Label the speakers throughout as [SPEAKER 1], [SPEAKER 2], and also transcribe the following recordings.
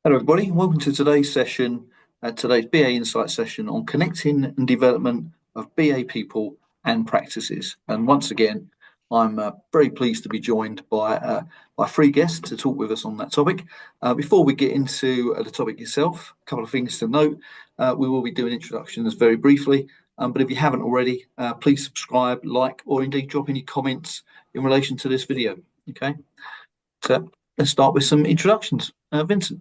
[SPEAKER 1] Hello, everybody. Welcome to today's session, today's BA Insight session on connecting and development of BA people and practices. And once again, I'm very pleased to be joined by three guests to talk with us on that topic. Before we get into the topic itself, a couple of things to note. We will be doing introductions very briefly, but if you haven't already, please subscribe, like, or indeed drop any comments in relation to this video. Okay, so let's start with some introductions. Vincent.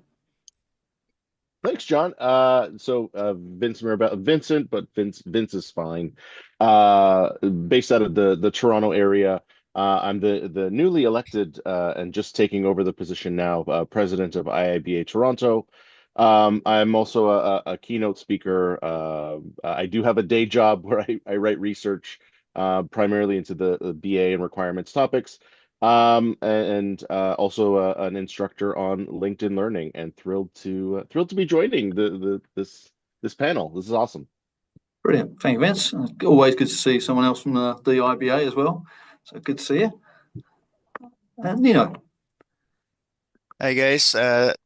[SPEAKER 2] Thanks, John. Vince Mirabelli, Vincent, but Vince is fine. Based out of the Toronto area. I'm the newly elected and just taking over the position now, president of iiba Toronto. I'm also a keynote speaker. I do have a day job where I write research primarily into the BA and requirements topics. And also an instructor on LinkedIn Learning, and thrilled to be joining this panel. This is awesome.
[SPEAKER 1] Brilliant. Thank you, Vince. Always good to see someone else from the IBA as well. So good to see you. And Nino.
[SPEAKER 3] Hi guys,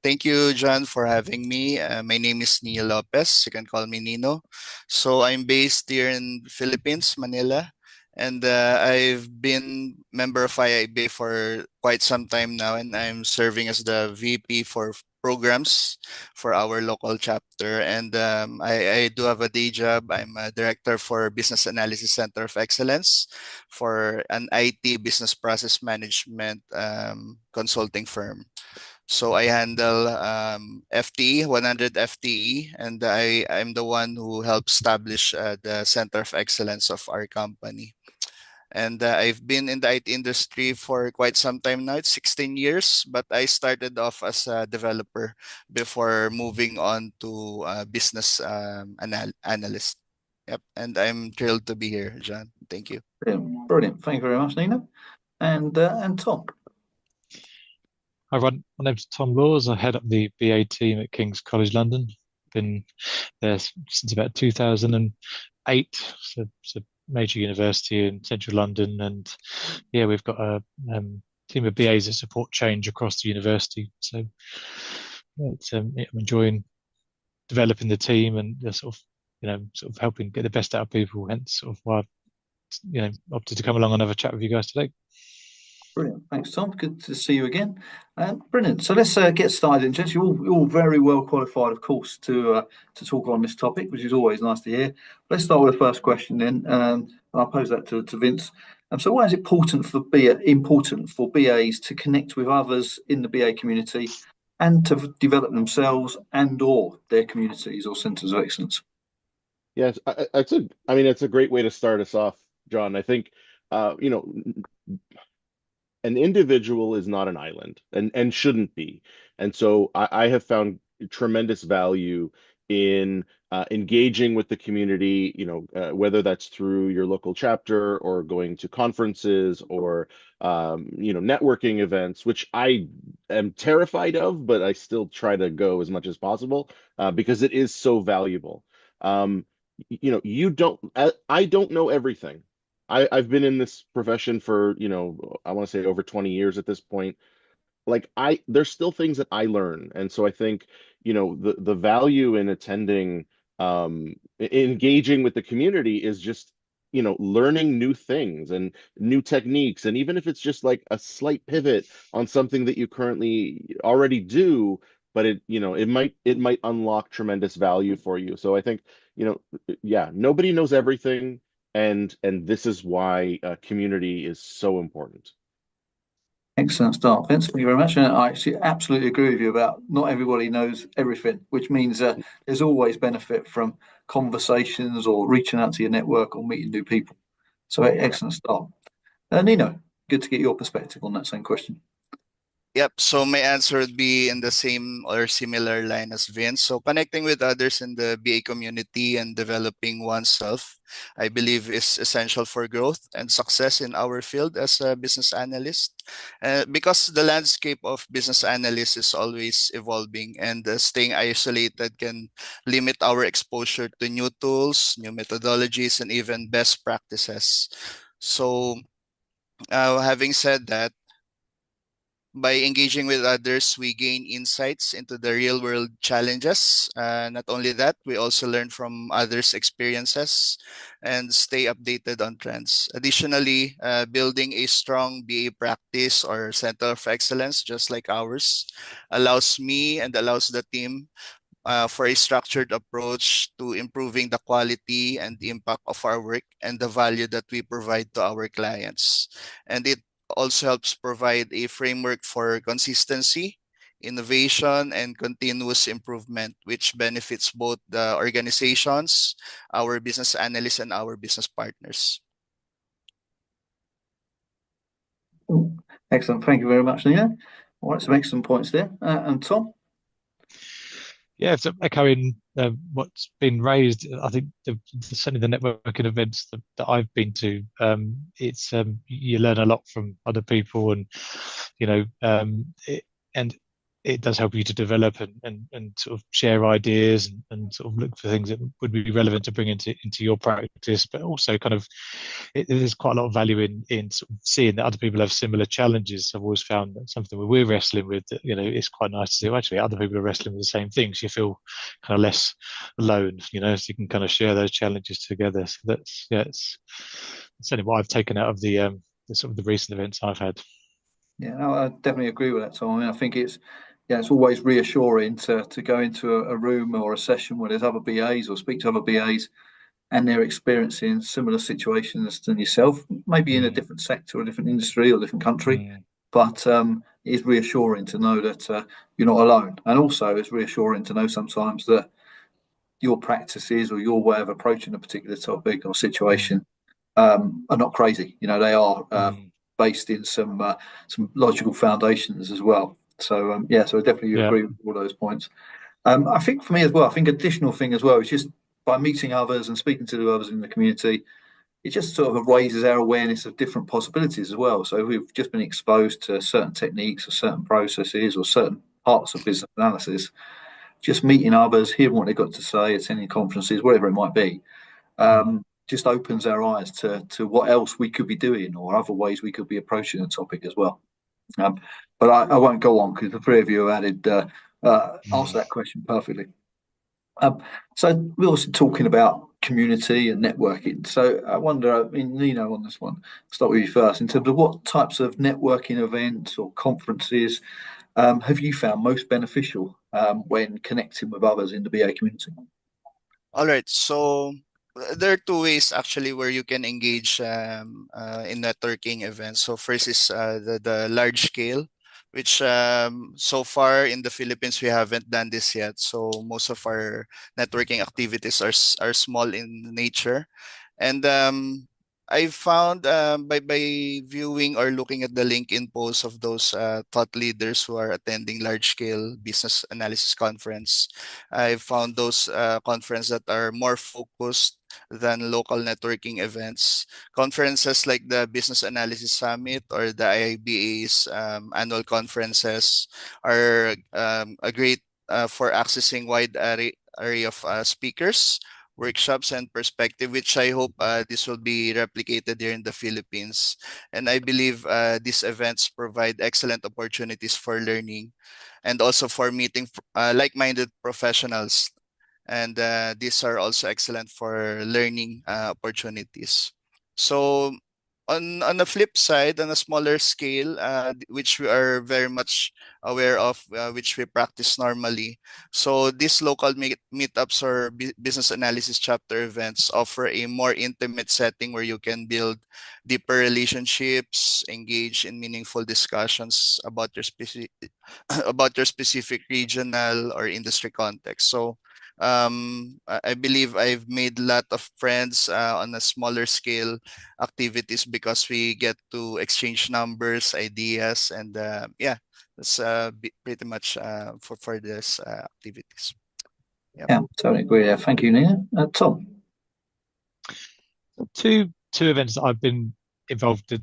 [SPEAKER 3] thank you John for having me. My name is Nino Lopez. You can call me Nino. So I'm based here in Philippines, Manila, and I've been member of IIB for quite some time now, and I'm serving as the VP for programs for our local chapter. And I do have a day job. I'm a director for Business Analysis Center of Excellence for an IT business process management consulting firm. So I handle FTE, 100 FTE, and I'm the one who helped establish the Center of Excellence of our company. And I've been in the IT industry for quite some time now. It's 16 years, but I started off as a developer before moving on to business analyst. Yep, and I'm thrilled to be here, John. Thank you.
[SPEAKER 1] Brilliant. Brilliant. Thank you very much, Nino. And Tom.
[SPEAKER 4] Hi, everyone. My name's Tom Laws. I head up the BA team at King's College London. Been there since about 2008. So it's a major university in central London. And yeah, we've got a team of BAs that support change across the university. So yeah, I'm enjoying developing the team and sort of helping get the best out of people. Hence, sort of why opted to come along and have a chat with you guys today.
[SPEAKER 1] Brilliant. Thanks, Tom. Good to see you again. Brilliant. So let's get started. Gents, you're all very well qualified, of course, to talk on this topic, which is always nice to hear. Let's start with the first question then. I'll pose that to Vince. So why is it important for BAs to connect with others in the BA community and to develop themselves and or their communities or centres of excellence?
[SPEAKER 2] Yes, it's a great way to start us off, John. I think, uh, you know, an individual is not an island and shouldn't be. And so I have found tremendous value in engaging with the community, whether that's through your local chapter or going to conferences or, networking events, which I am terrified of, but I still try to go as much as possible because it is so valuable. Um, I don't know everything. I've been in this profession for, I want to say over 20 years at this point. Like there's still things that I learn. And so I think, the value in attending, engaging with the community is just, learning new things and new techniques. And even if it's just like a slight pivot on something that you currently already do, but it might unlock tremendous value for you. So I think, yeah, nobody knows everything, and this is why community is so important.
[SPEAKER 1] Excellent start, Vince. Thank you very much. And I actually absolutely agree with you about not everybody knows everything, which means there's always benefit from conversations or reaching out to your network or meeting new people. So excellent start. Nino, good to get your perspective on that same question.
[SPEAKER 3] Yep. So my answer would be in the same or similar line as Vince. So connecting with others in the BA community and developing oneself, I believe is essential for growth and success in our field as a business analyst. Because the landscape of business analysts is always evolving, and staying isolated can limit our exposure to new tools, new methodologies, and even best practices. So having said that, By engaging with others, we gain insights into the real world challenges. Not only that, we also learn from others' experiences and stay updated on trends. Additionally, building a strong BA practice or center of excellence, just like ours, allows me and allows the team for a structured approach to improving the quality and the impact of our work and the value that we provide to our clients. And it also helps provide a framework for consistency, innovation, and continuous improvement, which benefits both the organizations, our business analysts, and our business partners.
[SPEAKER 1] Excellent. Thank you very much, Nino. All right, some excellent points there. And Tom?
[SPEAKER 4] Yeah, so echoing what's been raised, I think certainly the networking events that I've been to, it's you learn a lot from other people, and and it does help you to develop and sort of share ideas and sort of look for things that would be relevant to bring into your practice, but also kind of there's quite a lot of value in sort of seeing that other people have similar challenges. I've always found that something that we're wrestling with, that, it's quite nice to see, well, actually other people are wrestling with the same things. You feel kind of less alone, so you can kind of share those challenges together. So it's certainly what I've taken out of the sort of the recent events I've had.
[SPEAKER 1] Yeah, no, I definitely agree with that, Tom. I mean, I think it's always reassuring to go into a room or a session where there's other BAs or speak to other BAs and they're experiencing similar situations than yourself, maybe in a different sector or a different industry or different country. But it is reassuring to know that you're not alone. And also it's reassuring to know sometimes that your practices or your way of approaching a particular topic or situation are not crazy. They are based in some logical foundations as well. So so I definitely agree with all those points. I think for me as well, I think additional thing as well is just by meeting others and speaking to the others in the community, it just sort of raises our awareness of different possibilities as well. So we've just been exposed to certain techniques or certain processes or certain parts of business analysis. Just meeting others, hearing what they've got to say, attending conferences, whatever it might be, just opens our eyes to what else we could be doing or other ways we could be approaching the topic as well. But I won't go on because the three of you have added answer that question perfectly. So we're also talking about community and networking. So I wonder, Nino, on this one, I'll start with you first. In terms of what types of networking events or conferences have you found most beneficial when connecting with others in the BA community?
[SPEAKER 3] All right, so there are two ways actually where you can engage in networking events. So first is the large scale, which so far in the Philippines we haven't done this yet. So most of our networking activities are small in nature, and I found by viewing or looking at the LinkedIn posts of those thought leaders who are attending large scale business analysis conference, I found those conferences that are more focused than local networking events. Conferences like the Business Analysis Summit or the IIBA's annual conferences are a great for accessing wide array of speakers, workshops, and perspective, which I hope this will be replicated here in the Philippines. And I believe these events provide excellent opportunities for learning and also for meeting like-minded professionals. And these are also excellent for learning opportunities. So on the flip side, on a smaller scale, which we are very much aware of, which we practice normally. So these local meetups or business analysis chapter events offer a more intimate setting where you can build deeper relationships, engage in meaningful discussions about your about your specific regional or industry context. So I believe I've made a lot of friends on a smaller scale activities because we get to exchange numbers, ideas, and that's pretty much for this activities. Yep.
[SPEAKER 1] Yeah, totally agree. Yeah, thank you, Nina. Tom.
[SPEAKER 4] Two events that I've been involved in.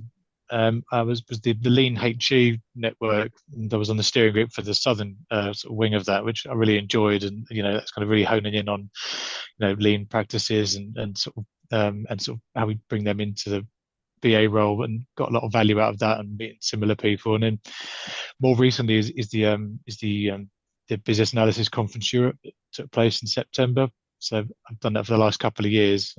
[SPEAKER 4] Was the Lean HE network, and I was on the steering group for the southern sort of wing of that, which I really enjoyed, and that's kind of really honing in on lean practices and sort of how we bring them into BA role and got a lot of value out of that and meeting similar people. And then more recently the Business Analysis Conference Europe that took place in September. So I've done that for the last couple of years.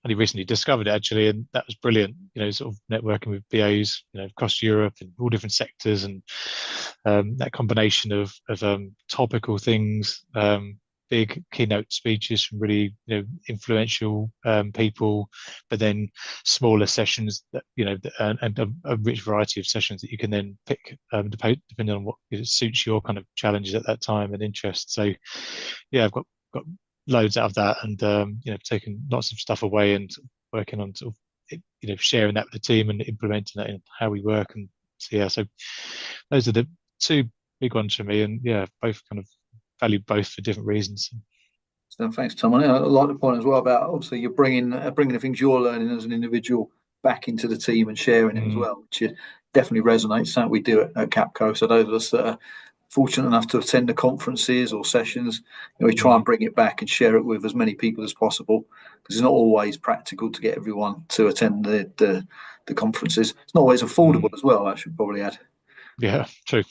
[SPEAKER 4] Only recently discovered it actually, and that was brilliant. Sort of networking with BAs, across Europe and all different sectors, and that combination of topical things, big keynote speeches from really influential people, but then smaller sessions that and a rich variety of sessions that you can then pick depending on what suits your kind of challenges at that time and interest. So yeah, I've got loads out of that, and taking lots of stuff away and working on sort of sharing that with the team and implementing that in how we work. And so yeah, so those are the two big ones for me, and yeah, both kind of value both for different reasons.
[SPEAKER 1] So thanks, Tom. I like the point as well about obviously you're bringing the things you're learning as an individual back into the team and sharing it as well, which definitely resonates. Something we do at Capco. So those of us that are fortunate enough to attend the conferences or sessions, we try and bring it back and share it with as many people as possible, because it's not always practical to get everyone to attend the conferences. It's not always affordable as well, I should probably add.
[SPEAKER 4] Yeah, true.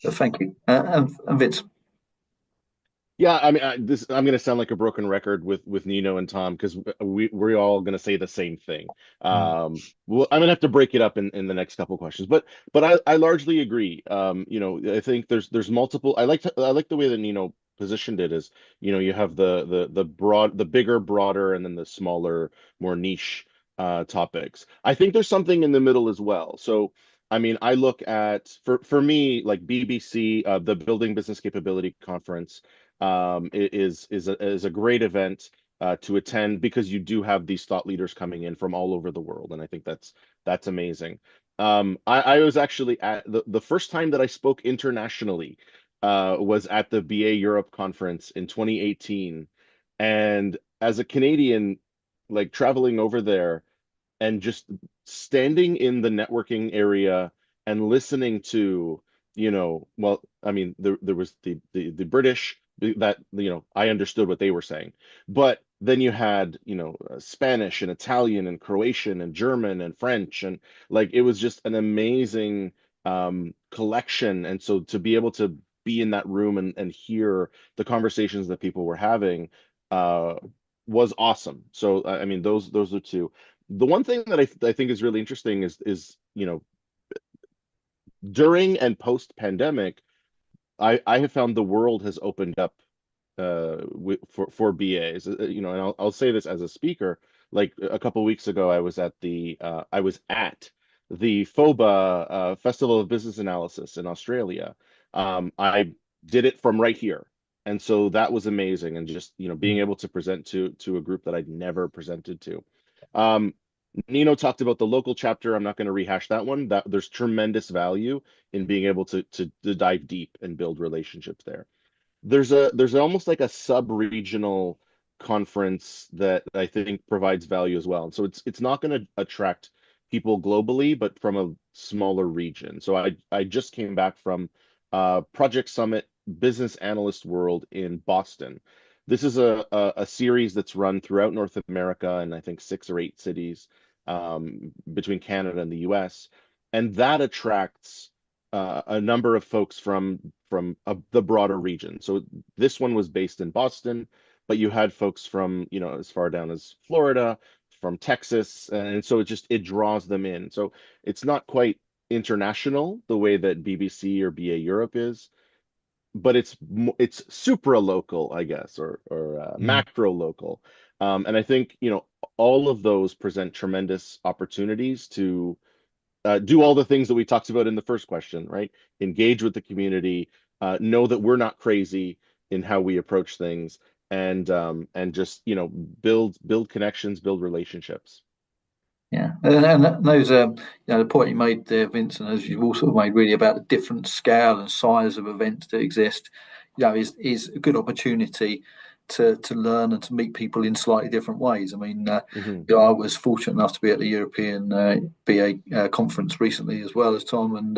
[SPEAKER 1] So thank you. And Vince.
[SPEAKER 2] Yeah, I mean, I'm going to sound like a broken record with Nino and Tom, because we're all going to say the same thing. Well, I'm going to have to break it up in the next couple questions, but I largely agree. I think there's multiple. I like the way that Nino positioned it is, you have the bigger, broader, and then the smaller, more niche topics. I think there's something in the middle as well. So I mean, I look at for me, like BBC, the Building Business Capability Conference. Is a great event to attend, because you do have these thought leaders coming in from all over the world, and I think that's amazing. I was actually at the first time that I spoke internationally was at the BA Europe conference in 2018, and as a Canadian, like traveling over there and just standing in the networking area and listening to, well, I mean, there was the British that, I understood what they were saying, but then you had, Spanish and Italian and Croatian and German and French, and like it was just an amazing collection. And so to be able to be in that room and hear the conversations that people were having was awesome. So I mean, those are two. The one thing that I think is really interesting is during and post pandemic, I have found the world has opened up for BAs. And I'll say this as a speaker. Like a couple weeks ago, I was at the FOBA Festival of Business Analysis in Australia. I did it from right here. And so that was amazing, and just being able to present to a group that I'd never presented to. Nino talked about the local chapter. I'm not going to rehash that one. That there's tremendous value in being able to dive deep and build relationships there. There's almost like a sub-regional conference that I think provides value as well. And so it's not going to attract people globally, but from a smaller region. So I just came back from Project Summit Business Analyst World in Boston. This is a series that's run throughout North America, and I think 6 or 8 cities between Canada and the US. And that attracts a number of folks from the broader region. So this one was based in Boston, but you had folks from, as far down as Florida, from Texas, and so it draws them in. So it's not quite international the way that BBC or BA Europe is, but it's supra local, I guess, or macro local. And I think, all of those present tremendous opportunities to do all the things that we talked about in the first question, right? Engage with the community, know that we're not crazy in how we approach things, and just build connections, build relationships.
[SPEAKER 1] Yeah, and those the point you made there, Vincent, as you've also made really about the different scale and size of events that exist, is a good opportunity to learn and to meet people in slightly different ways. I mean, I was fortunate enough to be at the European BA conference recently as well as Tom, and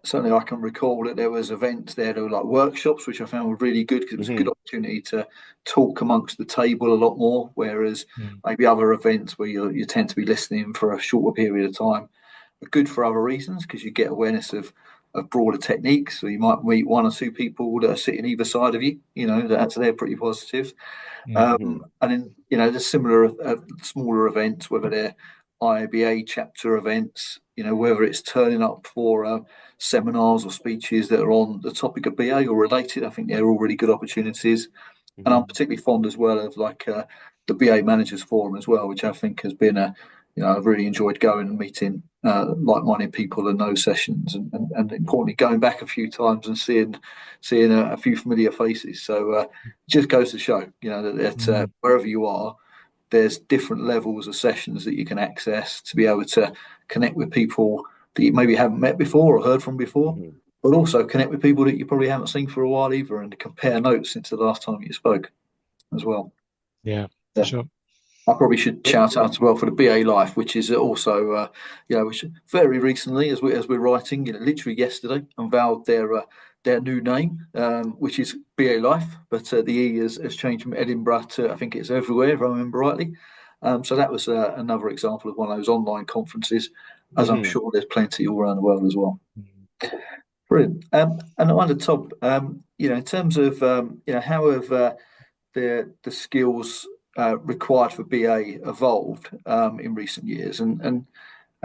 [SPEAKER 1] certainly I can recall that there was events there, there were like workshops, which I found were really good because it was a good opportunity to talk amongst the table a lot more. Whereas maybe other events where you tend to be listening for a shorter period of time are good for other reasons because you get awareness of broader techniques. So you might meet one or two people that are sitting either side of you. They're pretty positive. And then there's similar smaller events, whether they're iiba chapter events, whether it's turning up for seminars or speeches that are on the topic of BA or related. I think they're all really good opportunities. And I'm particularly fond as well of the BA Managers Forum as well, which I think has been I've really enjoyed going and meeting like-minded people in those sessions, and importantly going back a few times and seeing a few familiar faces. So it just goes to show, that wherever you are, there's different levels of sessions that you can access to be able to connect with people that you maybe haven't met before or heard from before, but also connect with people that you probably haven't seen for a while either, and compare notes since the last time you spoke as well.
[SPEAKER 4] Yeah, for sure.
[SPEAKER 1] I probably should shout out as well for the BA Life, which is also, which very recently, as we're writing, literally yesterday, unveiled their new name, which is BA Life, but the E has changed from Edinburgh to, I think it's everywhere, if I remember rightly. So that was another example of one of those online conferences, as I'm sure there's plenty all around the world as well. Brilliant. And I wonder, Tom, in terms of, how have the skills required for BA evolved in recent years, and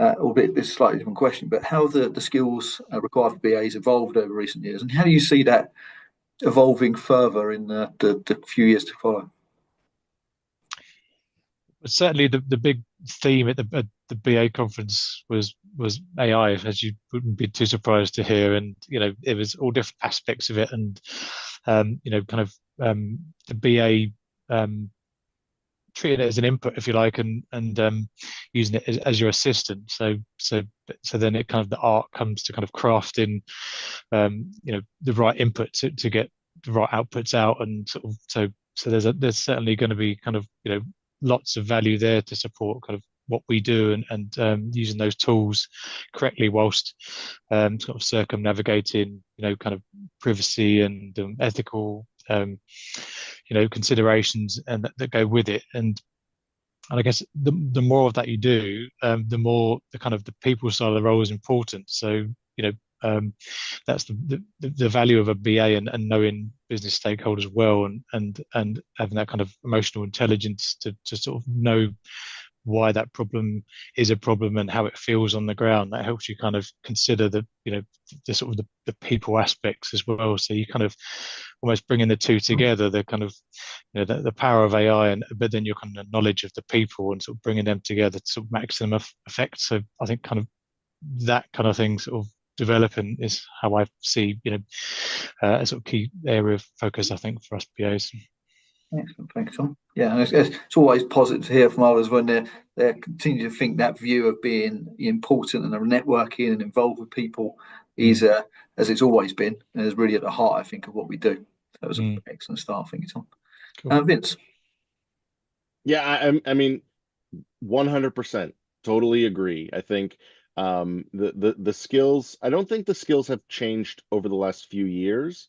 [SPEAKER 1] albeit this is a slightly different question, but how have the skills required for BAs evolved over recent years, and how do you see that evolving further in the few years to follow?
[SPEAKER 4] Certainly, the big theme at the BA conference was AI, as you wouldn't be too surprised to hear, and it was all different aspects of it, and the BA treating it as an input, if you like, and using it as your assistant. So then it kind of, the art comes to kind of crafting the right input to get the right outputs out, and sort of so there's certainly going to be kind of lots of value there to support kind of what we do, and using those tools correctly whilst sort of circumnavigating kind of privacy and ethical considerations and that go with it. And I guess the more of that you do, the more the kind of the people side of the role is important. So that's the value of a BA, and knowing business stakeholders well, and having that kind of emotional intelligence to sort of know why that problem is a problem and how it feels on the ground. That helps you kind of consider the sort of the people aspects as well. So you kind of almost bringing the two together, the kind of the power of AI, and but then your kind of knowledge of the people, and sort of bringing them together to sort of maximum effect. So I think kind of that kind of thing sort of developing is how I see a sort of key area of focus, I think, for us BAs.
[SPEAKER 1] Excellent, thanks, Tom. Yeah, it's always positive to hear from others when they continue to think that view of being important and networking and involved with people is, as it's always been, and is really at the heart, I think, of what we do. That was an excellent start, thank you, Tom. Cool. Vince.
[SPEAKER 2] Yeah, I mean, 100%, totally agree. I think the skills, I don't think the skills have changed over the last few years.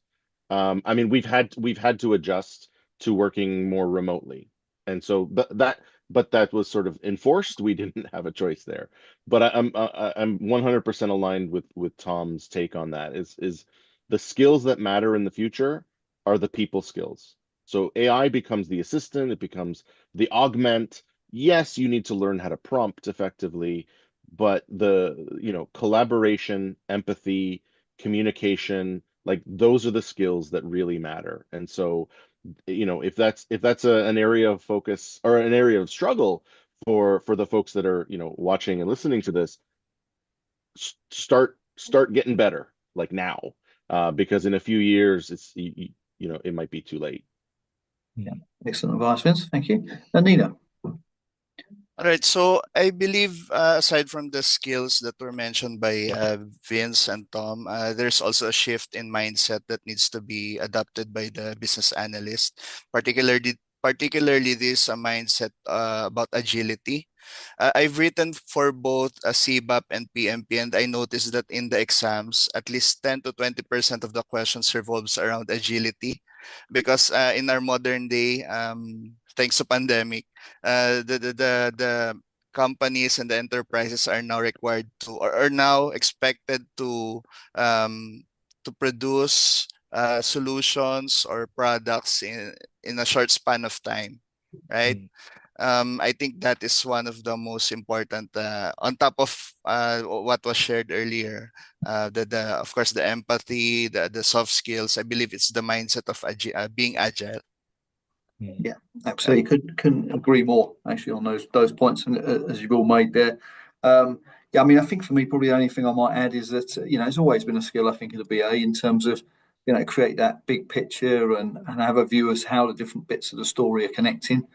[SPEAKER 2] I mean, we've had to adjust to working more remotely, and so but that was sort of enforced. We didn't have a choice there. But I'm 100% aligned with Tom's take on that. Is the skills that matter in the future are the people skills. So AI becomes the assistant, it becomes the augment. Yes, you need to learn how to prompt effectively, but the collaboration, empathy, communication, like those are the skills that really matter. And so if that's an area of focus or an area of struggle for the folks that are watching and listening to this, start getting better like now, because in a few years it might be too late.
[SPEAKER 1] Yeah, excellent advice, Vince. Thank you. And Nino.
[SPEAKER 3] All right, so I believe aside from the skills that were mentioned by Vince and Tom, there's also a shift in mindset that needs to be adopted by the business analyst, particularly particularly this mindset about agility. I've written for both CBAP and PMP, and I noticed that in the exams, at least 10 to 20% of the questions revolves around agility, because in our modern day, thanks to pandemic, the companies and the enterprises are now required to, or are now expected to produce solutions or products in a short span of time, right? I think that is one of the most important, on top of what was shared earlier, the of course the empathy, the soft skills. I believe it's the mindset of being agile.
[SPEAKER 1] Yeah, absolutely. Couldn't agree more actually on those points, and as you've all made there. Yeah, I mean, I think for me, probably the only thing I might add is that it's always been a skill I think of the BA in terms of create that big picture and have a view as how the different bits of the story are connecting.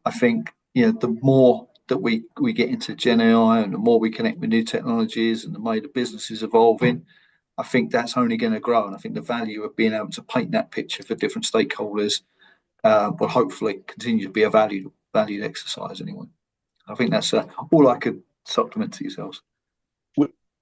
[SPEAKER 1] I think the more that we get into Gen AI and the more we connect with new technologies and the way the business is evolving, I think that's only going to grow. And I think the value of being able to paint that picture for different stakeholders will hopefully continue to be a valued exercise anyway. I think that's all I could supplement to yourselves.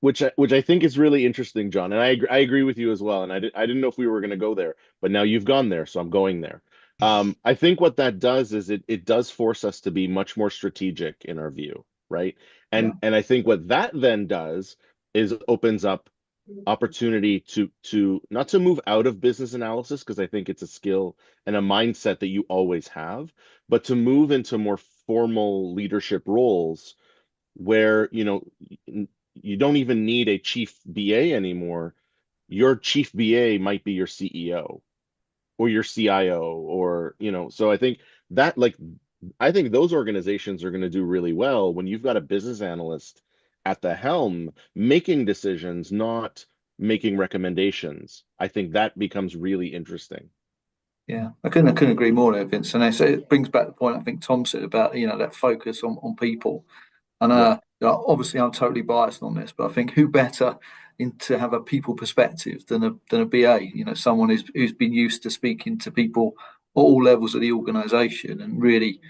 [SPEAKER 2] Which I think is really interesting, John. And I agree with you as well. And I didn't know if we were going to go there, but now you've gone there, so I'm going there. I think what that does is it does force us to be much more strategic in our view, right? And I think what that then does is opens up opportunity to not to move out of business analysis, because I think it's a skill and a mindset that you always have, but to move into more formal leadership roles where you don't even need a chief BA anymore. Your chief BA might be your CEO or your CIO, or so I think those organizations are going to do really well when you've got a business analyst at the helm making decisions, not making recommendations. I think that becomes really interesting.
[SPEAKER 1] Yeah, I couldn't agree more there, Vince. And so it brings back the point I think Tom said about that focus on people. And obviously I'm totally biased on this, but I think who better to have a people perspective than a BA? Someone who's been used to speaking to people at all levels of the organisation and really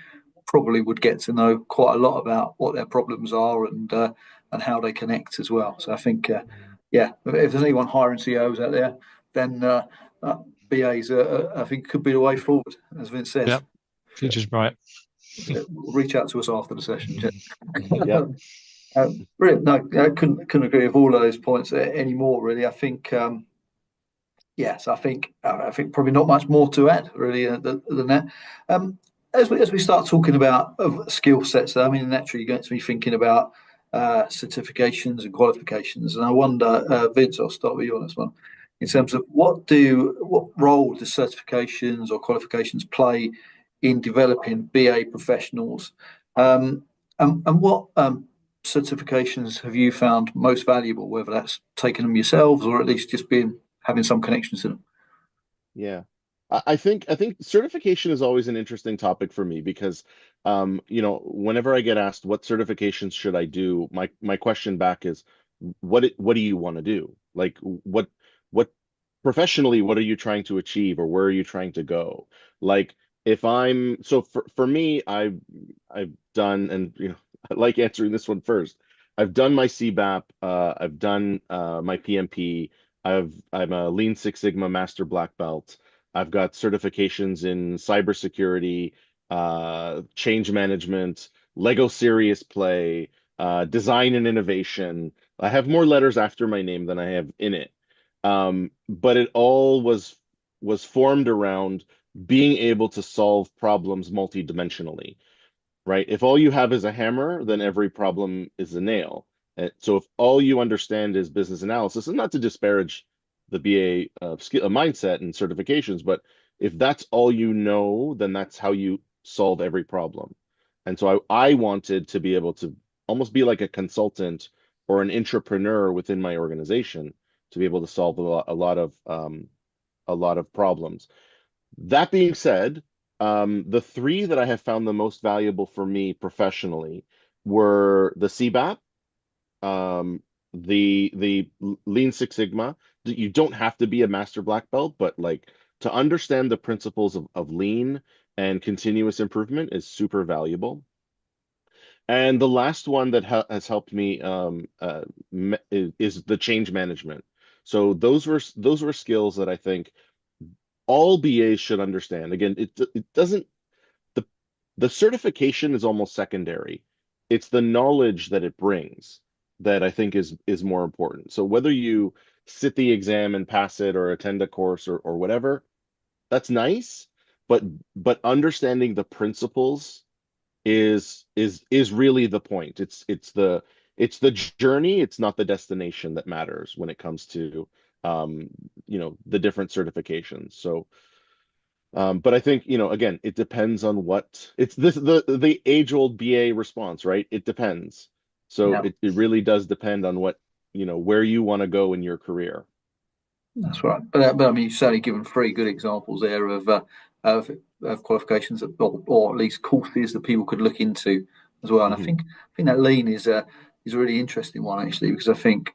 [SPEAKER 1] probably would get to know quite a lot about what their problems are and how they connect as well. So I think if there's anyone hiring CEOs out there, then BAs I think could be the way forward, as Vince says.
[SPEAKER 4] Yeah, future's bright.
[SPEAKER 1] So reach out to us after the session.
[SPEAKER 2] Yeah.
[SPEAKER 1] Brilliant. No, I couldn't agree with all of those points anymore. Really, I think. Yes, I think probably not much more to add really than that. As we start talking about skill sets, I mean, naturally you're going to be thinking about certifications and qualifications, and I wonder, Vince, I'll start with you on this one. In terms of what role do certifications or qualifications play in developing BA professionals, and what certifications have you found most valuable, whether that's taking them yourselves or at least just having some connections to them?
[SPEAKER 2] Yeah. I think certification is always an interesting topic for me because whenever I get asked what certifications should I do, my question back is what do you want to do? Like what professionally, what are you trying to achieve, or where are you trying to go? Like if I'm so for me, I've done, and I like answering this one first. I've done my CBAP, I've done my PMP. I'm a Lean Six Sigma Master Black Belt. I've got certifications in cybersecurity, change management, Lego Serious Play, design and innovation. I have more letters after my name than I have in it. But it all was formed around being able to solve problems multidimensionally, right? If all you have is a hammer, then every problem is a nail. So if all you understand is business analysis, and not to disparage the BA skill mindset and certifications, but if that's all you know, then that's how you solve every problem. And so I wanted to be able to almost be like a consultant or an entrepreneur within my organization to be able to solve a lot of problems. That being said, the three that I have found the most valuable for me professionally were the CBAP, the Lean Six Sigma. You don't have to be a master black belt, but like to understand the principles of lean and continuous improvement is super valuable. And the last one that has helped me is the change management. So those were skills that I think all BAs should understand. Again, it doesn't the the certification is almost secondary. It's the knowledge that it brings that I think is more important. So whether you sit the exam and pass it or attend a course or whatever, that's nice, but understanding the principles is really the point. It's the journey, it's not the destination that matters when it comes to the different certifications. So but I think, again, it depends on what it's the age-old BA response, right? It depends. So
[SPEAKER 1] Yeah,
[SPEAKER 2] it really does depend on what, where you want to go in your career.
[SPEAKER 1] that's right. But I mean, you've certainly given three good examples there of, of qualifications that, or at least courses that people could look into as well. And
[SPEAKER 2] Mhm.
[SPEAKER 1] I think that lean is a really interesting one actually, because I think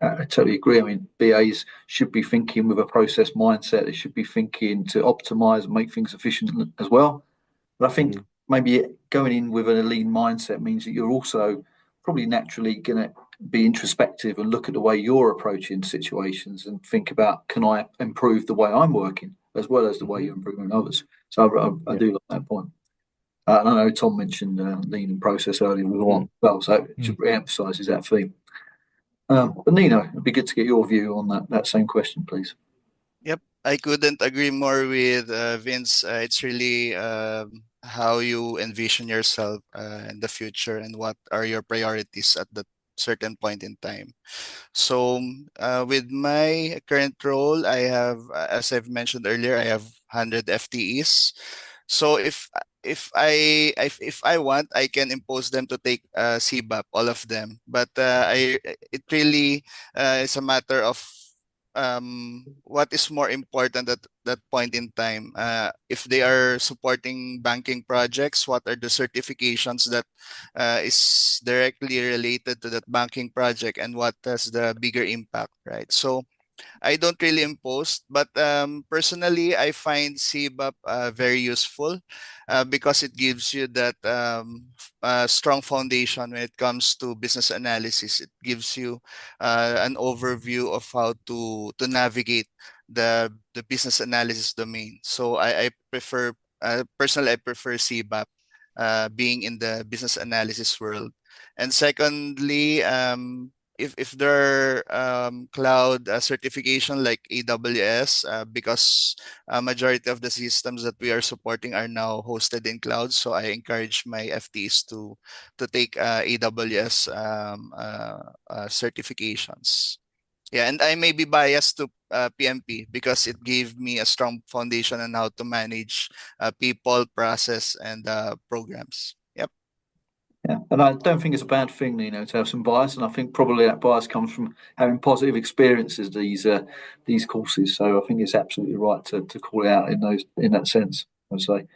[SPEAKER 1] I totally agree. I mean, BAs should be thinking with a process mindset. They should be thinking to optimize and make things efficient as well. But I think
[SPEAKER 2] Mhm.
[SPEAKER 1] maybe going in with a lean mindset means that you're also probably naturally going to be introspective and look at the way you're approaching situations and think about, can I improve the way I'm working as well as the way
[SPEAKER 2] Mhm.
[SPEAKER 1] you're improving others? So I
[SPEAKER 2] Yeah.
[SPEAKER 1] do like that point. And I know Tom mentioned lean and process earlier as
[SPEAKER 2] Mhm.
[SPEAKER 1] well, so it
[SPEAKER 4] Mm.
[SPEAKER 1] just re-emphasises that theme. But Nino, it'd be good to get your view on that same question, please.
[SPEAKER 3] Yep, I couldn't agree more with Vince. It's really how you envision yourself in the future and what are your priorities at that certain point in time. So, with my current role, I have, as I've mentioned earlier, I have 100 FTEs. So if I want, I can impose them to take CBAP, all of them. But I it really is a matter of what is more important at that point in time. If they are supporting banking projects, what are the certifications that is directly related to that banking project, and what has the bigger impact, right? So I don't really impose, but personally, I find CBAP very useful because it gives you that strong foundation when it comes to business analysis. It gives you an overview of how to navigate the business analysis domain. So I prefer personally I prefer CBAP being in the business analysis world. And secondly, if there are cloud certification like AWS, because majority of the systems that we are supporting are now hosted in cloud, so I encourage my FTs to take AWS certifications. Yeah, and I may be biased to PMP because it gave me a strong foundation on how to manage people, process, and programs. Yep.
[SPEAKER 1] Yeah, and I don't think it's a bad thing, to have some bias, and I think probably that bias comes from having positive experiences these courses. So I think it's absolutely right to call it out in that sense. I'd say,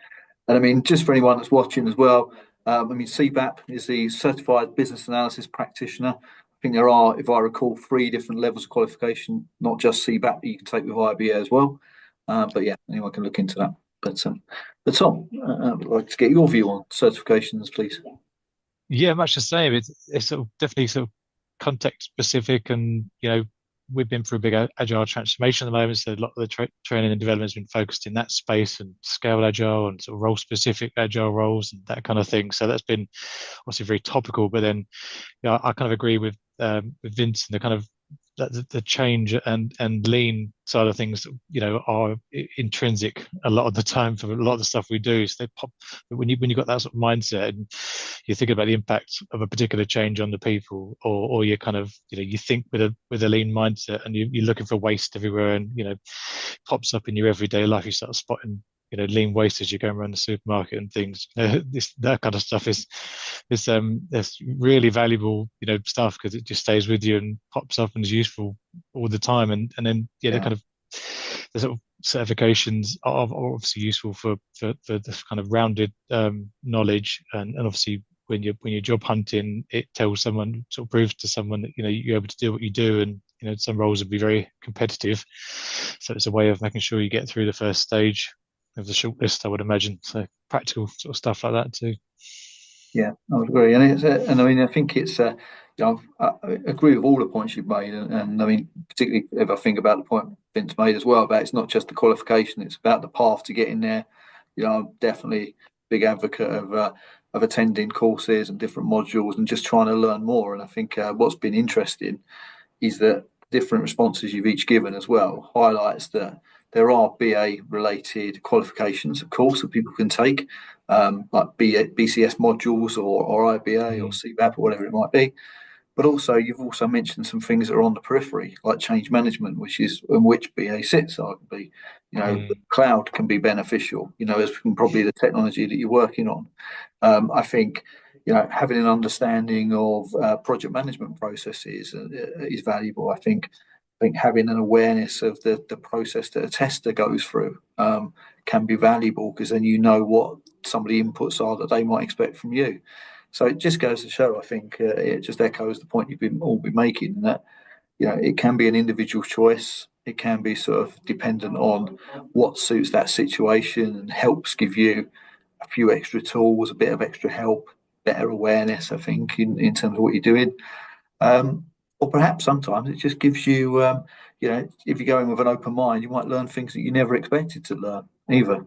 [SPEAKER 1] and I mean, just for anyone that's watching as well, I mean, CBAP is the Certified Business Analysis Practitioner. I think there are, if I recall, three different levels of qualification, not just CBAP. You can take with IBA as well. But yeah, anyone can look into that. But Tom, I'd like to get your view on certifications, please.
[SPEAKER 4] Yeah, much the same. It's sort of definitely sort of context specific, and we've been through a big agile transformation at the moment. So a lot of the training and development has been focused in that space and scale agile and sort of role specific agile roles and that kind of thing. So that's been obviously very topical. But then, I kind of agree with Vince and the kind of the change and lean side of things, are intrinsic a lot of the time for a lot of the stuff we do. So they pop when you got that sort of mindset and you think about the impact of a particular change on the people, or you kind of you think with a lean mindset, and you're looking for waste everywhere, and pops up in your everyday life. You start spotting lean waste as you're going around the supermarket and things. That kind of stuff is really valuable stuff, because it just stays with you and pops up and is useful all the time. And then the
[SPEAKER 1] Yeah,
[SPEAKER 4] kind of the sort of certifications are obviously useful for this kind of rounded knowledge, and obviously when you're job hunting, it tells someone, sort of proves to someone that you're able to do what you do, and some roles would be very competitive. So it's a way of making sure you get through the first stage of the shortlist, I would imagine. So practical sort of stuff like that too.
[SPEAKER 1] Yeah, I would agree, and I mean, I think it's, I agree with all the points you've made, and I mean, particularly if I think about the point Vince made as well about it's not just the qualification; it's about the path to getting there. I'm definitely a big advocate of attending courses and different modules and just trying to learn more. And I think what's been interesting is that different responses you've each given as well highlights that there are BA related qualifications, of course, that people can take, like BCS modules or iiba or CBAP or whatever it might be. But also, you've also mentioned some things that are on the periphery, like change management, which is in which BA sits, arguably. The cloud can be beneficial, as probably the technology that you're working on. I think, having an understanding of project management processes is valuable. I think having an awareness of the process that a tester goes through can be valuable, because then you know what some of the inputs are that they might expect from you. So it just goes to show, I think, it just echoes the point you've all been making, that it can be an individual choice. It can be sort of dependent on what suits that situation and helps give you a few extra tools, a bit of extra help, better awareness, I think, in terms of what you're doing. Or perhaps sometimes it just gives you, if you're going with an open mind, you might learn things that you never expected to learn either,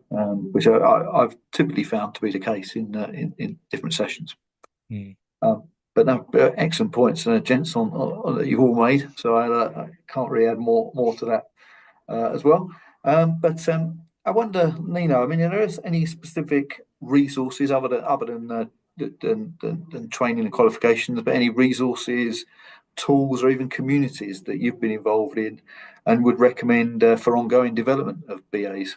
[SPEAKER 1] which I've typically found to be the case in different sessions. But no, excellent points, gents, on that you've all made. So I can't really add more to that as well. But I wonder, Nino, I mean, are there any specific resources other than training and qualifications, but any resources, tools, or even communities that you've been involved in and would recommend for ongoing development of BAs?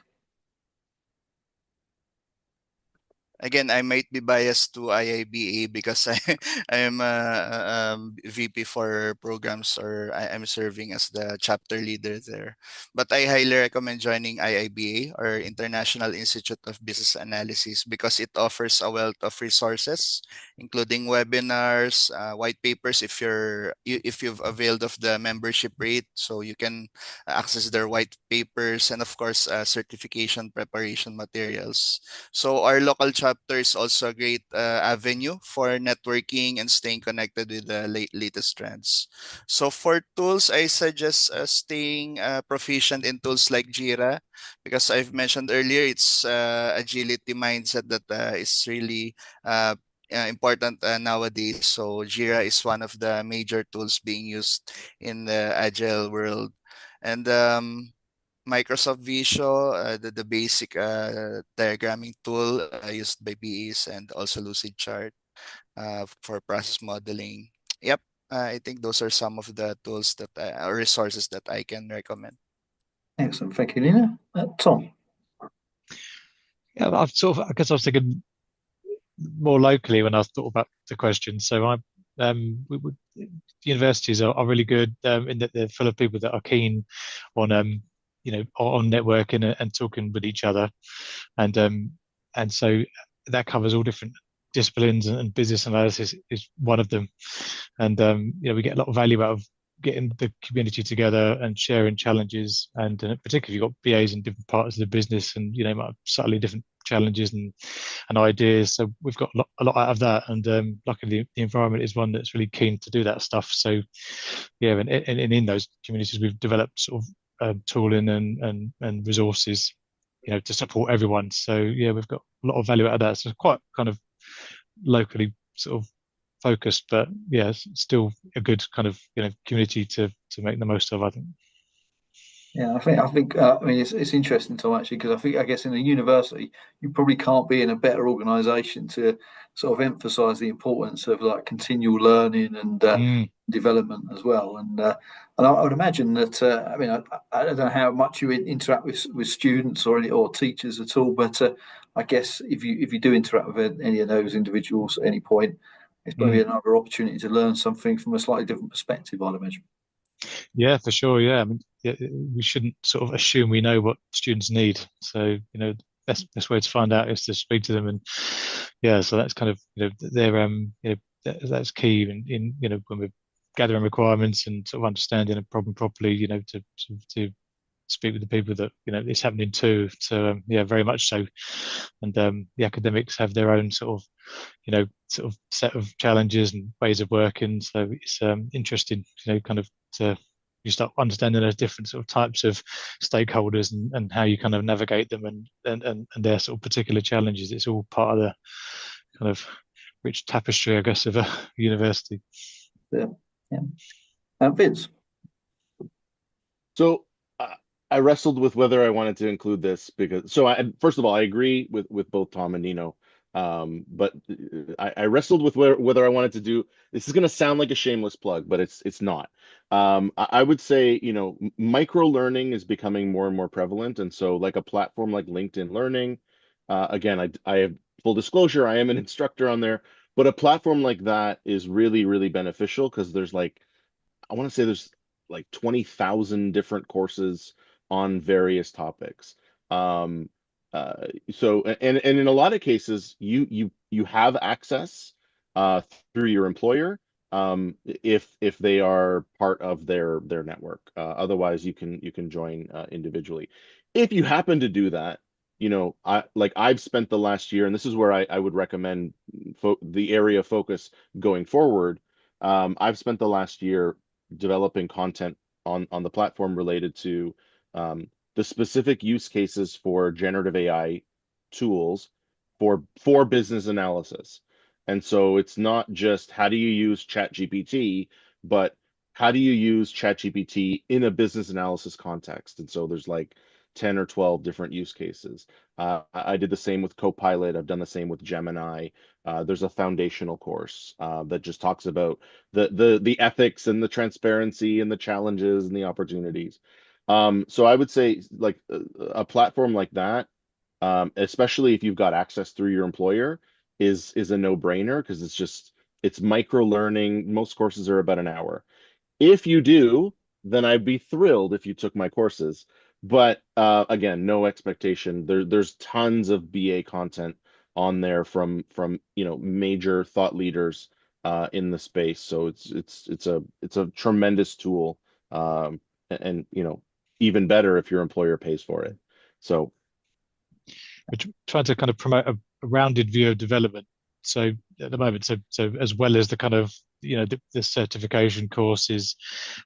[SPEAKER 3] Again, I might be biased to iiba because I am a VP for programs, or I'm serving as the chapter leader there. But I highly recommend joining iiba, or International Institute of Business Analysis, because it offers a wealth of resources, including webinars, white papers if you've availed of the membership rate, so you can access their white papers, and of course certification preparation materials. So our local chapter is also a great avenue for networking and staying connected with the latest trends. So for tools, I suggest staying proficient in tools like Jira, because I've mentioned earlier, it's agility mindset that is really important nowadays. So Jira is one of the major tools being used in the agile world. And Microsoft Visio, the basic diagramming tool used by BAs, and also Lucidchart for process modeling. Yep, I think those are some of the tools or resources that I can recommend.
[SPEAKER 1] Excellent, thank you, Nina. Tom?
[SPEAKER 4] Yeah, I guess I was thinking more locally when I thought about the question. So universities are really good in that they're full of people that are keen on on networking and talking with each other, and so that covers all different disciplines, and business analysis is one of them. And we get a lot of value out of getting the community together and sharing challenges, and particularly you've got BAs in different parts of the business, and might have slightly different challenges and ideas. So we've got a lot out of that, and luckily the environment is one that's really keen to do that stuff. So yeah, and in those communities we've developed sort of tooling and resources, to support everyone. So yeah, we've got a lot of value out of that. So it's quite kind of locally sort of focused, but yeah, it's still a good kind of community to make the most of, I think.
[SPEAKER 1] Yeah, I think I mean it's interesting, Tom, actually, because I guess in a university you probably can't be in a better organisation to sort of emphasise the importance of like continual learning and development as well. And I would imagine that I mean I don't know how much you interact with students or teachers at all, but I guess if you do interact with any of those individuals at any point, it's probably another opportunity to learn something from a slightly different perspective, I'd imagine.
[SPEAKER 4] Yeah, for sure. Yeah, I mean, we shouldn't sort of assume we know what students need. So, best way to find out is to speak to them, and yeah, so that's kind of they're that's key in when we're gathering requirements and sort of understanding a problem properly, to speak with the people that it's happening to. So yeah, very much so. And the academics have their own sort of set of challenges and ways of working. So it's interesting, kind of to you start understanding those different sort of types of stakeholders and how you kind of navigate them and their sort of particular challenges. It's all part of the kind of rich tapestry, I guess, of a university.
[SPEAKER 1] Yeah. Vince.
[SPEAKER 2] So I wrestled with whether I wanted to include this because first of all, I agree with both Tom and Nino. But I wrestled with whether I wanted to do this. Is going to sound like a shameless plug, but it's not. I would say, micro learning is becoming more and more prevalent, and so like a platform like LinkedIn Learning. Again, I have full disclosure, I am an instructor on there, but a platform like that is really, really beneficial because I want to say there's like 20,000 different courses on various topics. And in a lot of cases, you have access through your employer if they are part of their network. Otherwise, you can join individually. If you happen to do that, I've spent the last year, and this is where I would recommend the area of focus going forward. I've spent the last year developing content on the platform related to the specific use cases for generative AI tools for business analysis. And so it's not just how do you use ChatGPT, but how do you use ChatGPT in a business analysis context? And so there's like 10 or 12 different use cases. I did the same with Copilot. I've done the same with Gemini. There's a foundational course that just talks about the ethics and the transparency and the challenges and the opportunities. So I would say like a platform like that, especially if you've got access through your employer, is a no-brainer because it's micro learning. Most courses are about an hour. If you do, then I'd be thrilled if you took my courses. But again, no expectation. There's tons of BA content on there from major thought leaders in the space. So it's a tremendous tool, and even better if your employer pays for it. So
[SPEAKER 4] We're trying to kind of promote a rounded view of development. So at the moment, so as well as the kind of the certification courses,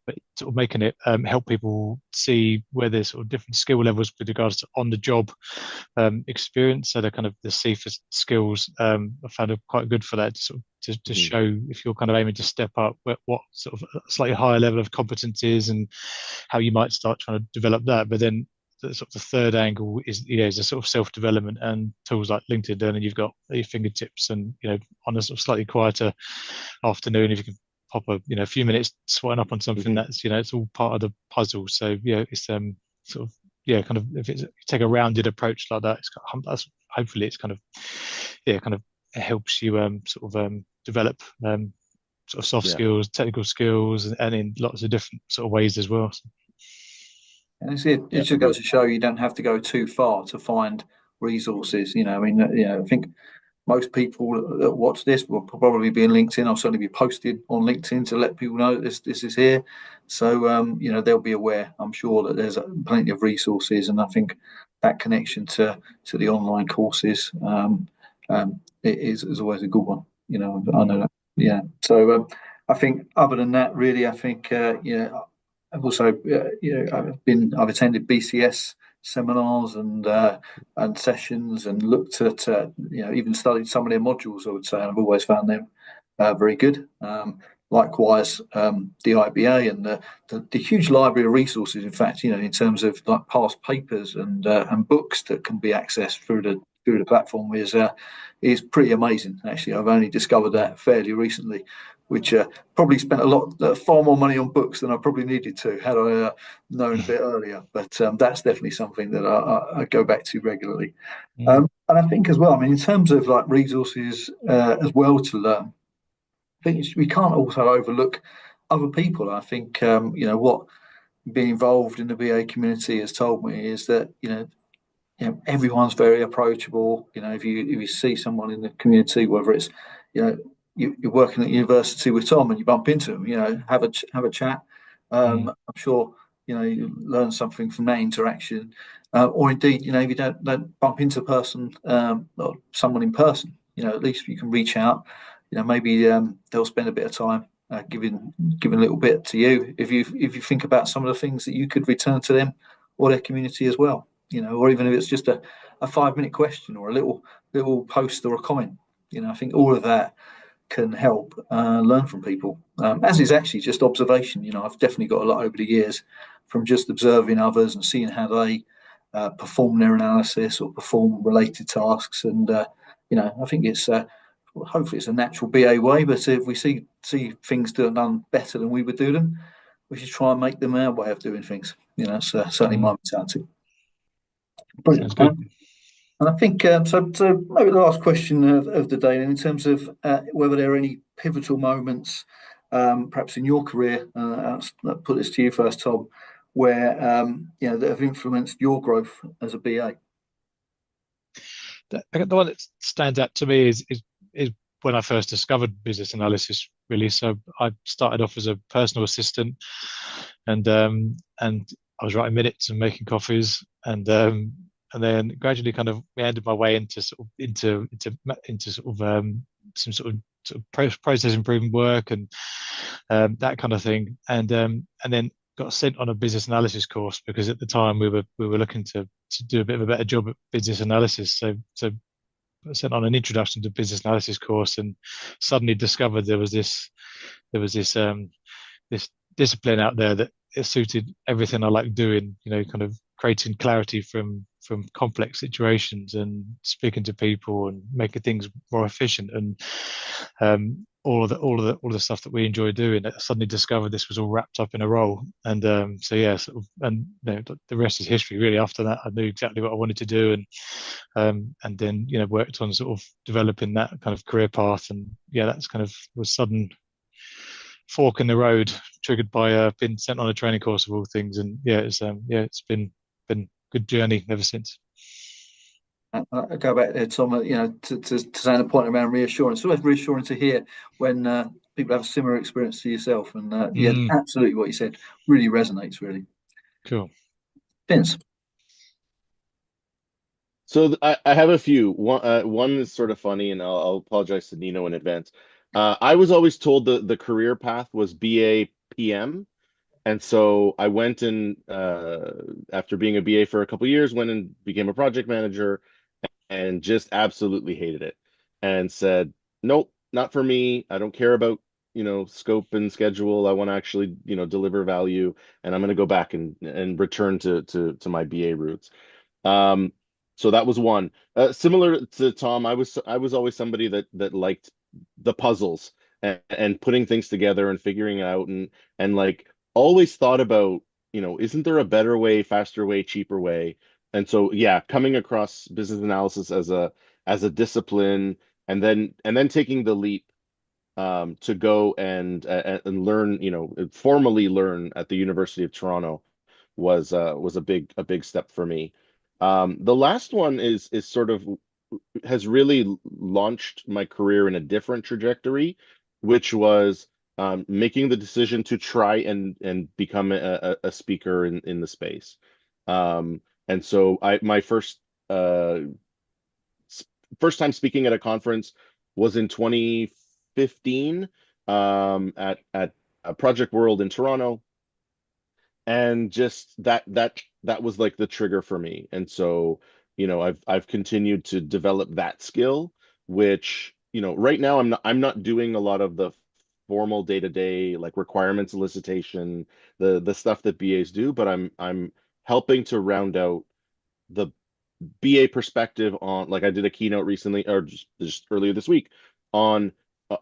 [SPEAKER 4] but sort of making it help people see where there's sort of different skill levels with regards to on the job experience. So they're kind of the CIFA skills. I found it quite good for that to sort of to show if you're kind of aiming to step up what sort of slightly higher level of competence is and how you might start trying to develop that. But then the third angle is is a sort of self-development and tools like LinkedIn Learning. You've got at your fingertips, and on a sort of slightly quieter afternoon, if you can pop a few minutes sweating up on something, that's it's all part of the puzzle. So it's sort of kind of if you take a rounded approach like that, that's hopefully it's kind of it helps you sort of develop sort of soft skills, technical skills, and in lots of different sort of ways as well. So.
[SPEAKER 1] And it just goes to show you don't have to go too far to find resources. I think most people that watch this will probably be on LinkedIn. I'll certainly be posted on LinkedIn to let people know this is here. So they'll be aware. I'm sure that there's plenty of resources, and I think that connection to the online courses is always a good one. I know that. Yeah. So I think other than that, really, I think I've also, I've attended BCS seminars and sessions and looked at, even studied some of their modules. I would say, and I've always found them very good. Likewise, the iiba and the huge library of resources. In fact, in terms of like past papers and books that can be accessed through the platform is pretty amazing. Actually, I've only discovered that fairly recently, which probably spent far more money on books than I probably needed to had I known a bit earlier. But that's definitely something that I go back to regularly. And I think as well, I mean, in terms of like resources as well to learn, I think we can't also overlook other people. I think what being involved in the BA community has told me is that everyone's very approachable. If you see someone in the community, whether it's you're working at university with Tom and you bump into him, have a chat. I'm sure you learn something from that interaction, or indeed, if you don't bump into a person or someone in person, at least you can reach out. Maybe they'll spend a bit of time giving a little bit to you if you think about some of the things that you could return to them or their community as well. Or even if it's just a 5-minute question or a little post or a comment. I think all of that can help learn from people, as is actually just observation. I've definitely got a lot over the years from just observing others and seeing how they perform their analysis or perform related tasks. And I think it's hopefully it's a natural BA way, but if we see things done better than we would do them, we should try and make them our way of doing things. It's certainly my mentality. Brilliant.
[SPEAKER 4] Sounds good.
[SPEAKER 1] And I think so. Maybe the last question of the day, in terms of whether there are any pivotal moments, perhaps in your career. I'll put this to you first, Tom, where that have influenced your growth as a BA.
[SPEAKER 4] The one that stands out to me is when I first discovered business analysis. Really, so I started off as a personal assistant, and I was writing minutes and making coffees, and then gradually kind of ended my way into some sort of process improvement work and that kind of thing, and then got sent on a business analysis course because at the time we were looking to do a bit of a better job at business analysis. So I sent on an introduction to business analysis course and suddenly discovered there was this this discipline out there that it suited everything I like doing, kind of creating clarity from complex situations and speaking to people and making things more efficient and all of the stuff that we enjoy doing. I suddenly discovered this was all wrapped up in a role, and and the rest is history. Really, after that, I knew exactly what I wanted to do, and then worked on sort of developing that kind of career path, and that's kind of was sudden fork in the road triggered by being sent on a training course of all things, and it's been good journey ever since.
[SPEAKER 1] I go back there, Tom, to say the point around reassurance. It's always reassuring to hear when people have a similar experience to yourself. And absolutely what you said really resonates, really.
[SPEAKER 4] Cool.
[SPEAKER 1] Vince?
[SPEAKER 2] So I have a few. One is sort of funny, and I'll apologize to Nino in advance. I was always told the career path was BA PM. And so I went and after being a BA for a couple of years, went and became a project manager and just absolutely hated it and said, nope, not for me. I don't care about, scope and schedule. I want to actually, deliver value, and I'm going to go back and return to my BA roots. So that was one. Similar to Tom, I was always somebody that liked the puzzles and putting things together and figuring it out and like always thought about, isn't there a better way, faster way, cheaper way? And so, coming across business analysis as a discipline, and then taking the leap to go and learn, formally learn at the University of Toronto was a big step for me. The last one is sort of has really launched my career in a different trajectory, which was making the decision to try and become a speaker in the space. And so my first time speaking at a conference was in 2015 at Project World in Toronto, and just that was like the trigger for me. And so I've continued to develop that skill, which right now I'm not doing a lot of the formal day-to-day like requirements elicitation, the stuff that BAs do, but I'm helping to round out the BA perspective on, like I did a keynote recently or just earlier this week on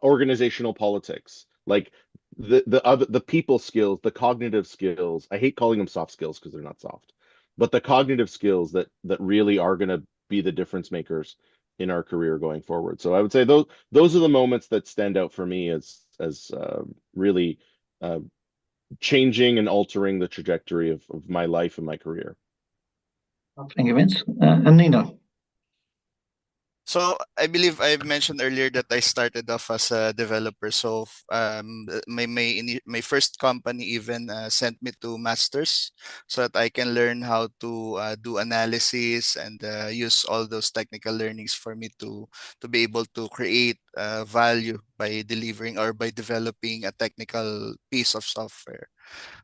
[SPEAKER 2] organizational politics, like the people skills, the cognitive skills. I hate calling them soft skills because they're not soft, but the cognitive skills that really are going to be the difference makers in our career going forward. So I would say those are the moments that stand out for me as really changing and altering the trajectory of my life and my career.
[SPEAKER 1] Thank you, Vince. And Nino?
[SPEAKER 3] So I believe I mentioned earlier that I started off as a developer. So my first company even sent me to masters so that I can learn how to do analysis and use all those technical learnings for me to be able to create value by delivering or by developing a technical piece of software.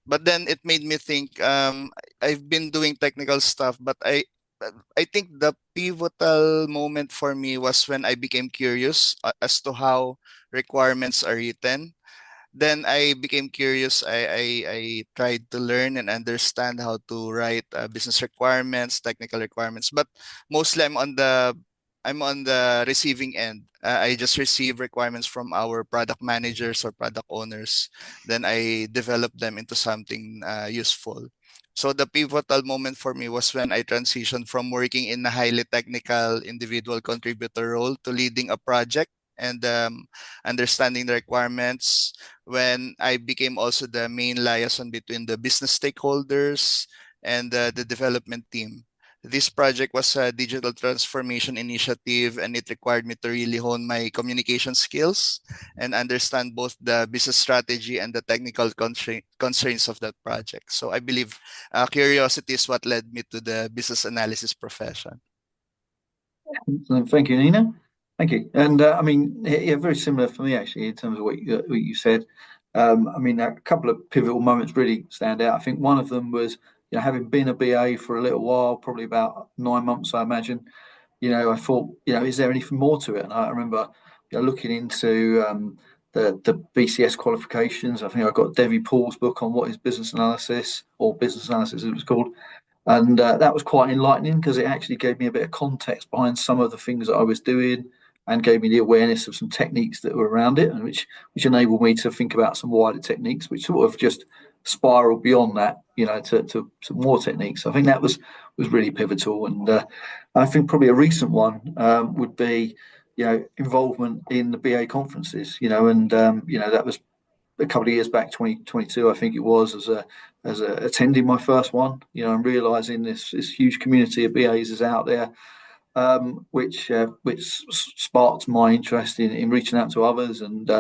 [SPEAKER 3] But then it made me think, I've been doing technical stuff, but I think the pivotal moment for me was when I became curious as to how requirements are written. Then I became curious. I tried to learn and understand how to write business requirements, technical requirements, but mostly I'm on the receiving end. I just receive requirements from our product managers or product owners. Then I develop them into something useful. So the pivotal moment for me was when I transitioned from working in a highly technical individual contributor role to leading a project and understanding the requirements, when I became also the main liaison between the business stakeholders and the development team. This project was a digital transformation initiative, and it required me to really hone my communication skills and understand both the business strategy and the technical constraints of that project. So I believe curiosity is what led me to the business analysis profession.
[SPEAKER 1] Thank you, Nina. Thank you. And I mean, yeah, very similar for me actually in terms of what you said. I mean, a couple of pivotal moments really stand out. I think one of them was, having been a BA for a little while, probably about 9 months, I imagine. I thought, is there anything more to it? And I remember, looking into the BCS qualifications. I think I got Devi Paul's book on what is business analysis, or business analysis, it was called. And that was quite enlightening because it actually gave me a bit of context behind some of the things that I was doing, and gave me the awareness of some techniques that were around it, and which enabled me to think about some wider techniques, which sort of just spiraled beyond that, to some more techniques. I think that was really pivotal. And I think probably a recent one would be, involvement in the BA conferences, and that was a couple of years back, 2022, I think it was, as a attending my first one, and realizing this huge community of BAs is out there, which sparked my interest in reaching out to others, and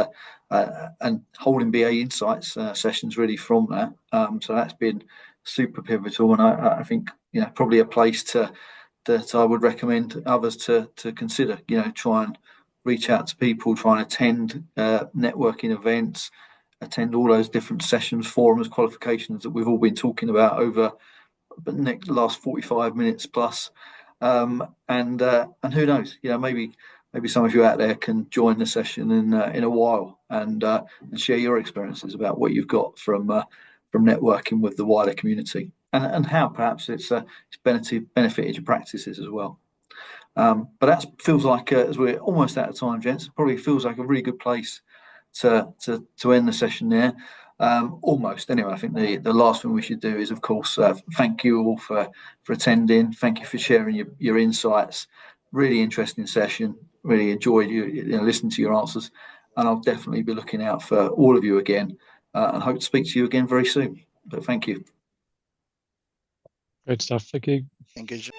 [SPEAKER 1] holding BA Insights sessions really from that. So that's been super pivotal, and I think probably a place that I would recommend others to consider. Try and reach out to people, try and attend networking events, attend all those different sessions, forums, qualifications that we've all been talking about over the last 45 minutes plus. And who knows, maybe some of you out there can join the session in a while, and share your experiences about what you've got from networking with the wider community, and how perhaps it's benefited your practices as well. But that feels like, as we're almost out of time, gents, it probably feels like a really good place to end the session there. Almost. Anyway, I think the last thing we should do is, of course, thank you all for attending. Thank you for sharing your insights. Really interesting session. Really enjoyed listening to your answers, and I'll definitely be looking out for all of you again, and hope to speak to you again very soon. But thank you.
[SPEAKER 4] Great stuff. Thank you.
[SPEAKER 3] Thank you, John.